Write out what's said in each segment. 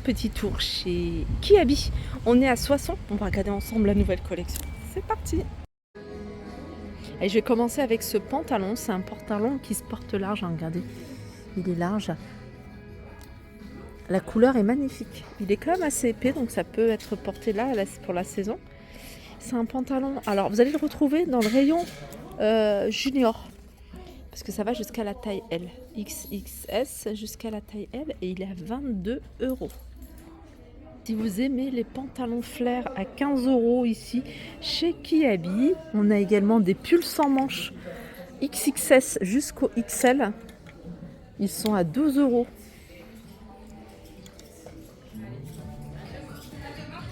petit tour chez Kiabi. On est à Soissons, on va regarder ensemble la nouvelle collection. C'est parti. Et je vais commencer avec ce pantalon. C'est un pantalon qui se porte large, hein, regardez. Il est large. La couleur est magnifique. Il est quand même assez épais, donc ça peut être porté là pour la saison. C'est un pantalon. Alors, vous allez le retrouver dans le rayon junior. Parce que ça va jusqu'à la taille L. XXS jusqu'à la taille L. Et il est à 22 €. Si vous aimez les pantalons flair à 15 € ici chez Kiabi, on a également des pulls sans manches XXS jusqu'au XL. Ils sont à 12 €.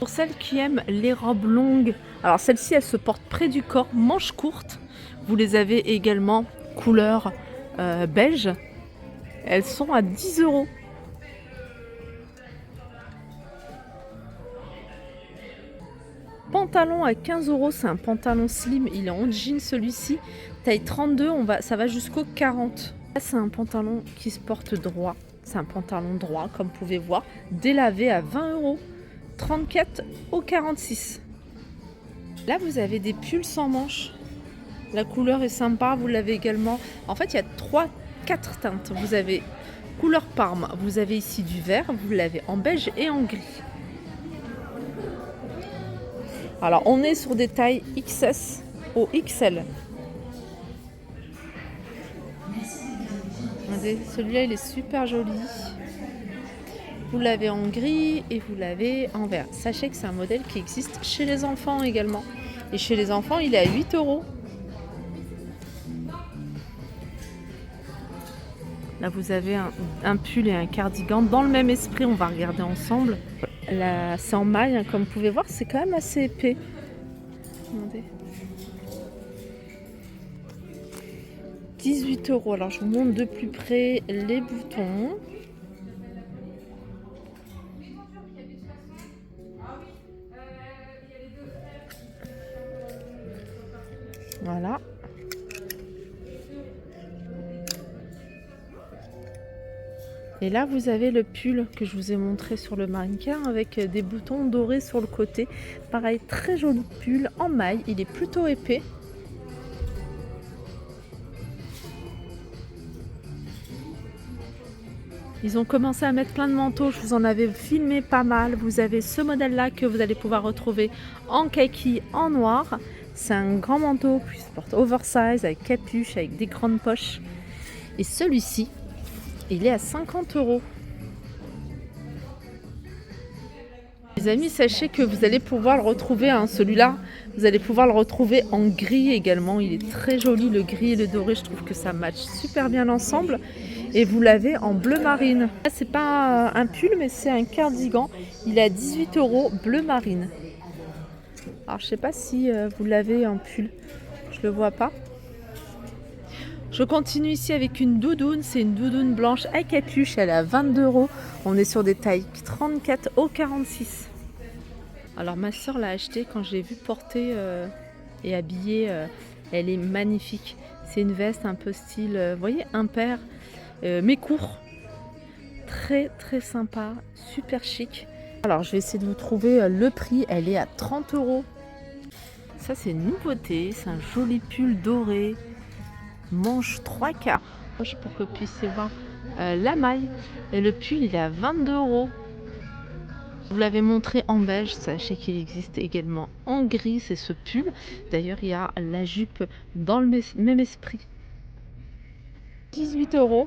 Pour celles qui aiment les robes longues, alors celle-ci elle se porte près du corps, manches courtes. Vous les avez également couleur beige. Elles sont à 10 €. Pantalon à 15 €, c'est un pantalon slim, il est en jean celui-ci, taille 32, ça va jusqu'au 40. Là c'est un pantalon qui se porte droit, c'est un pantalon droit comme vous pouvez voir, délavé à 20 €, 34 au 46. Là vous avez des pulls sans manches, la couleur est sympa, vous l'avez également, en fait il y a 4 teintes, vous avez couleur parme, vous avez ici du vert, vous l'avez en beige et en gris. Alors, on est sur des tailles XS au XL. Regardez, celui-là, il est super joli. Vous l'avez en gris et vous l'avez en vert. Sachez que c'est un modèle qui existe chez les enfants également. Et chez les enfants, il est à 8 €. Là, vous avez un pull et un cardigan. Dans le même esprit, on va regarder ensemble. Là, c'est en maille, hein, comme vous pouvez voir, c'est quand même assez épais. Regardez. 18 €. Alors, je vous montre de plus près les boutons. Voilà. Et là, vous avez le pull que je vous ai montré sur le mannequin avec des boutons dorés sur le côté. Pareil, très joli pull en maille. Il est plutôt épais. Ils ont commencé à mettre plein de manteaux. Je vous en avais filmé pas mal. Vous avez ce modèle-là que vous allez pouvoir retrouver en kaki, en noir. C'est un grand manteau qui se porte oversize avec capuche, avec des grandes poches. Et celui-ci, il est à 50 €. Les amis, sachez que vous allez pouvoir le retrouver, hein, celui-là, vous allez pouvoir le retrouver en gris également. Il est très joli, le gris et le doré, je trouve que ça match super bien ensemble. Et vous l'avez en bleu marine. Là, c'est pas un pull, mais c'est un cardigan. Il est à 18 € bleu marine. Alors, je sais pas si vous l'avez en pull, je le vois pas. Je continue ici avec une doudoune, c'est une doudoune blanche à capuche, elle est à 22 €. On est sur des tailles 34 au 46. Alors ma soeur l'a acheté quand j'ai vu porter et habillée, elle est magnifique. C'est une veste un peu style, vous voyez, impair, mais court. Très très sympa, super chic. Alors je vais essayer de vous trouver le prix, elle est à 30 €. Ça c'est une nouveauté, c'est un joli pull doré. Manche 3/4 pour que vous puissiez voir la maille. Et le pull il est à 22 €. Je vous l'avais montré en beige, sachez qu'il existe également en gris, c'est ce pull. D'ailleurs il y a la jupe dans le même esprit. 18 €.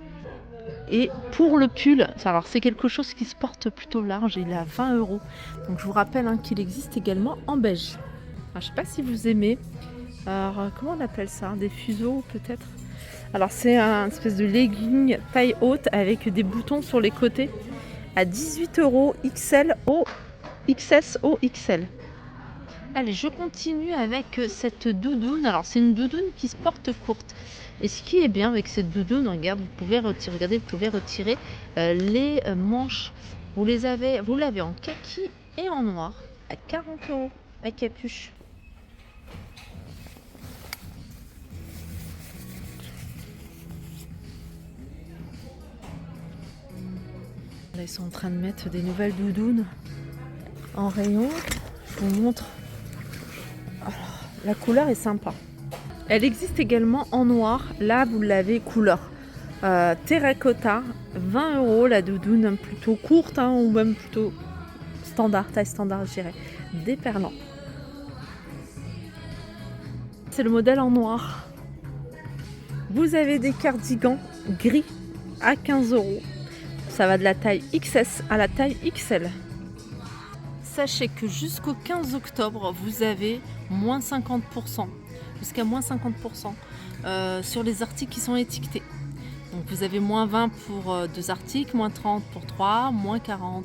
Et pour le pull, alors c'est quelque chose qui se porte plutôt large, il est à 20 €. Donc je vous rappelle, hein, qu'il existe également en beige. Alors, je ne sais pas si vous aimez. Alors comment on appelle ça? Des fuseaux peut-être? Alors c'est un espèce de legging taille haute avec des boutons sur les côtés à 18 € XL au XS au XL. Allez, je continue avec cette doudoune. Alors c'est une doudoune qui se porte courte. Et ce qui est bien avec cette doudoune, regarde, vous pouvez retirer, regardez, vous pouvez retirer les manches. Vous l'avez en kaki et en noir à 40 € à capuche. Là, ils sont en train de mettre des nouvelles doudounes en rayon. Je vous montre. Alors, la couleur est sympa. Elle existe également en noir. Là, vous l'avez couleur terracotta. 20 € la doudoune, plutôt courte hein, ou même plutôt standard, taille standard, je dirais. Déperlant. C'est le modèle en noir. Vous avez des cardigans gris à 15 €. Ça va de la taille XS à la taille XL. Sachez que jusqu'au 15 octobre, vous avez moins 50%, jusqu'à moins 50% sur les articles qui sont étiquetés. Donc vous avez moins 20 pour 2 articles, moins 30 pour 3, moins 40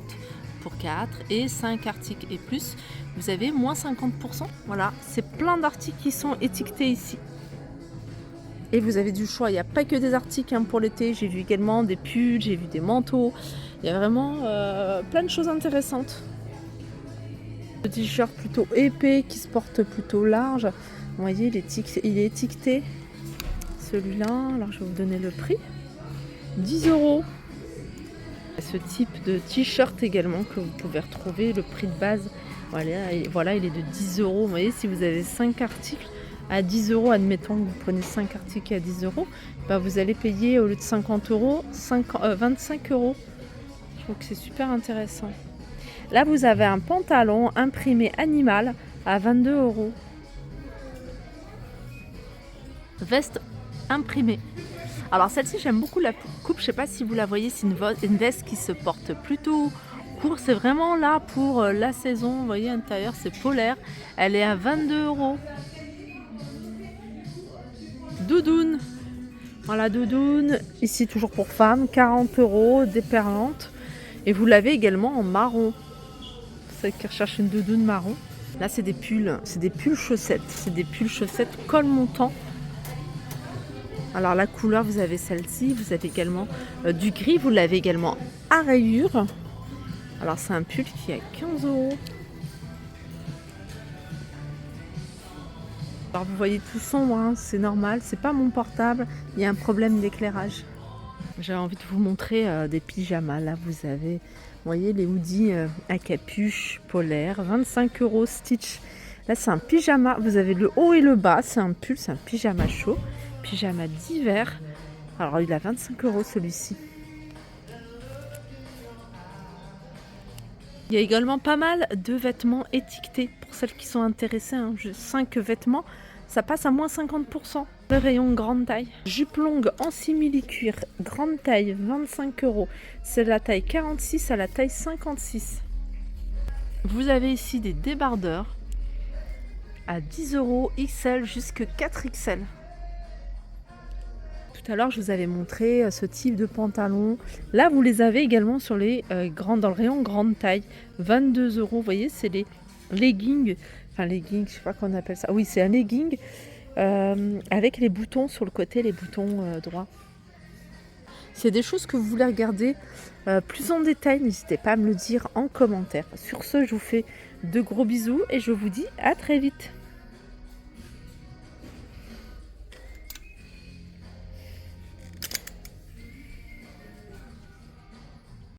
pour 4 et 5 articles et plus. Vous avez moins 50%. Voilà, c'est plein d'articles qui sont étiquetés ici. Et vous avez du choix, il n'y a pas que des articles hein, pour l'été, j'ai vu également des pulls, j'ai vu des manteaux, il y a vraiment plein de choses intéressantes. Le t-shirt plutôt épais qui se porte plutôt large, vous voyez il est étiqueté, celui-là, alors je vais vous donner le prix, 10 €. Ce type de t-shirt également que vous pouvez retrouver, le prix de base, voilà il est de 10 €, vous voyez si vous avez 5 articles, à 10 €, admettons que vous prenez 5 articles à 10 €, bah vous allez payer au lieu de 50 €, 25 €. Je trouve que c'est super intéressant. Là, vous avez un pantalon imprimé animal à 22 €. Veste imprimée. Alors celle-ci, j'aime beaucoup la coupe. Je ne sais pas si vous la voyez, c'est une veste qui se porte plutôt court. C'est vraiment là pour la saison. Vous voyez, à l'intérieur, c'est polaire. Elle est à 22 €. Doudoune. Voilà, doudoune. Ici, toujours pour femmes, 40 €, déperlante. Et vous l'avez également en marron. Ceux qui recherchent une doudoune marron. Là, c'est des pulls chaussettes. C'est des pulls chaussettes col montant. Alors, la couleur, vous avez celle-ci. Vous avez également du gris. Vous l'avez également à rayures. Alors, c'est un pull qui est à 15 €. Alors vous voyez tout sombre, hein, c'est normal, c'est pas mon portable, il y a un problème d'éclairage. J'avais envie de vous montrer des pyjamas. Là vous avez, vous voyez les hoodies à capuche polaire, 25 € Stitch. Là c'est un pyjama, vous avez le haut et le bas, c'est un pull, c'est un pyjama chaud, pyjama d'hiver. Alors il a 25 € celui-ci. Il y a également pas mal de vêtements étiquetés pour celles qui sont intéressées. Hein. 5 vêtements, ça passe à moins 50%. Le rayon grande taille. Jupe longue en simili-cuir, grande taille, 25 €. C'est la taille 46 à la taille 56. Vous avez ici des débardeurs à 10 € XL jusqu'à 4XL. Tout à l'heure, je vous avais montré ce type de pantalon. Là, vous les avez également sur les dans le rayon grande taille. 22 €. Vous voyez, c'est les leggings. Enfin, leggings, je sais pas comment on appelle ça. Oui, c'est un legging avec les boutons sur le côté, les boutons droits. C'est des choses que vous voulez regarder plus en détail. N'hésitez pas à me le dire en commentaire. Sur ce, je vous fais de gros bisous et je vous dis à très vite.